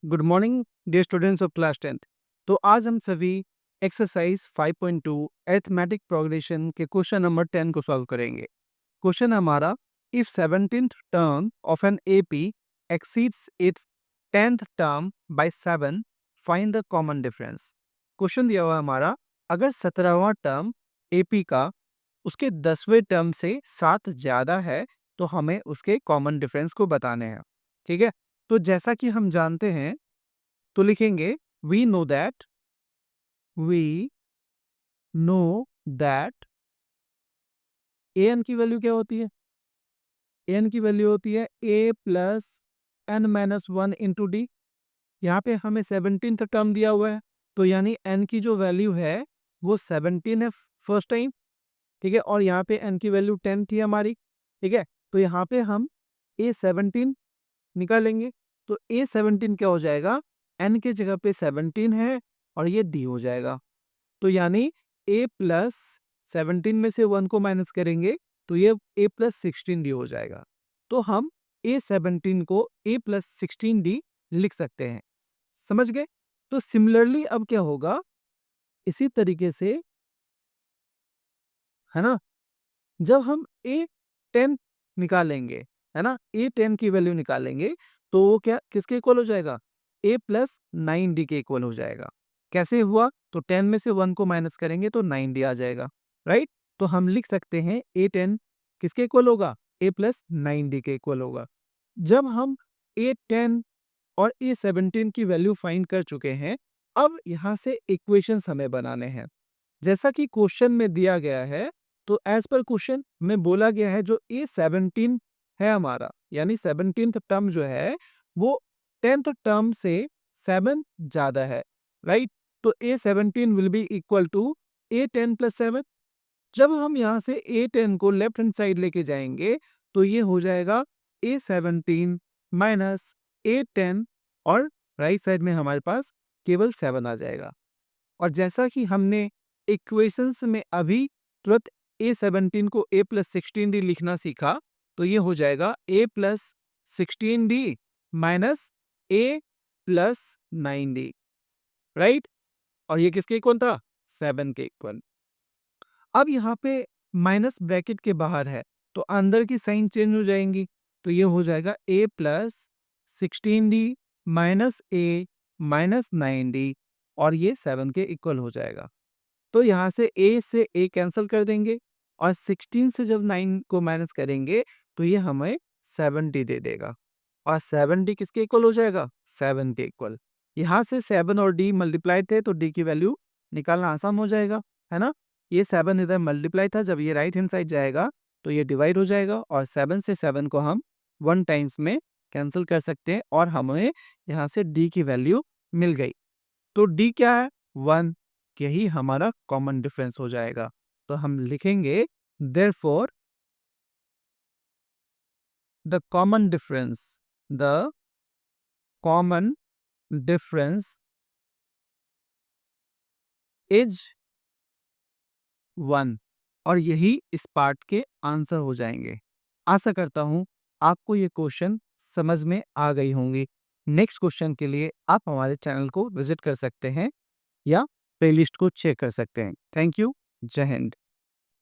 Good morning dear students of class 10th। तो आज हम सभी एक्सरसाइज 5.2 अरिथमेटिक प्रोग्रेशन के क्वेश्चन नंबर 10 को सॉल्व करेंगे। क्वेश्चन हमारा, if 17th term of an AP exceeds its 10th term by 7, find the common difference. Question दिया हुआ है हमारा, अगर 17वां टर्म एपी का उसके 10वें टर्म से 7 ज्यादा है तो हमें उसके कॉमन डिफरेंस को बताने हैं। ठीक है, तो जैसा कि हम जानते हैं तो लिखेंगे we know that A N की वैल्यू क्या होती है? ए एन की वैल्यू होती है A plus N minus one into D. यहाँ पे हमें 17th टर्म दिया हुआ है, तो यानी एन की जो वैल्यू है वो 17 है फर्स्ट टाइम। ठीक है, और यहाँ पे एन की वैल्यू 10 थी हमारी। ठीक है, तो यहाँ पे हम ए 17 निकालेंगे। तो ए 17 क्या हो जाएगा? एन के जगह पे 17 है और ये डी हो जाएगा। तो यानी a प्लस 17 में से 1 को माइनस करेंगे तो ये a प्लस 16d हो जाएगा। तो हम a 17 को a प्लस 16d लिख सकते हैं। समझ गए? तो सिमिलरली अब क्या होगा, इसी तरीके से, है ना, जब हम a 10 निकालेंगे, है ना, a 10 की वैल्यू निकालेंगे तो वो क्या किसके इक्वल हो जाएगा? a प्लस 9d के इक्वल हो जाएगा। कैसे हुआ? तो 10 में से 1 को माइनस करेंगे तो 9d आ जाएगा, राइट। तो हम लिख सकते हैं a 10 किसके इक्वल होगा? a प्लस 9d के इक्वल होगा। जब हम a 10 और a 17 की वैल्यू फाइंड कर चुके हैं, अब यहाँ से इक्वेशंस हमें बनाने हैं जैसा कि क्वेश्चन में दिया गया है। तो एज पर क्वेश्चन में बोला गया है जो ए 17 है हमारा, यानी 17th टर्म जो है वो 10th टर्म से 7 ज्यादा है, राइट। तो A 17 will be equal to A 10 plus 7। जब हम यहाँ से ए 10 को लेफ्ट हैंड साइड लेके जाएंगे तो ये हो जाएगा ए 17 माइनस ए 10, और राइट साइड में हमारे पास केवल 7 आ जाएगा। और जैसा कि हमने इक्वेशंस में अभी तुरंत a17 को a प्लस 16d लिखना सीखा, तो ये हो जाएगा a plus 16d minus a plus 9d, right. और ये किसके इक्वल था? 7 के इक्वल। अब यहाँ पे माइनस ब्रैकेट के बाहर है तो अंदर की साइन चेंज हो जाएंगी, तो ये हो जाएगा a plus 16d minus a minus 9d, और ये 7 के इक्वल हो जाएगा। तो यहाँ से a से a कैंसिल कर देंगे और 16 से जब 9 को माइनस करेंगे तो ये हमें 7d दे देगा, और 7d किसके इक्वल हो जाएगा? 7 के इक्वल। यहाँ से 7 और d मल्टीप्लाइड थे तो d की वैल्यू निकालना आसान हो जाएगा, है ना। ये 7 इधर मल्टीप्लाई था, जब ये राइट हैंड साइड जाएगा तो ये डिवाइड हो जाएगा, और 7 से 7 को हम 1 टाइम्स में कैंसिल कर सकते हैं, और हमें यहाँ से d की वैल्यू मिल गई। तो d क्या है? 1। यही हमारा कॉमन डिफरेंस हो जाएगा। तो हम लिखेंगे therefore the common difference is 1, और यही इस पार्ट के आंसर हो जाएंगे। आशा करता हूं आपको ये क्वेश्चन समझ में आ गई होंगी। नेक्स्ट क्वेश्चन के लिए आप हमारे चैनल को विजिट कर सकते हैं या प्लेलिस्ट को चेक कर सकते हैं। Thank you. जय हिंद।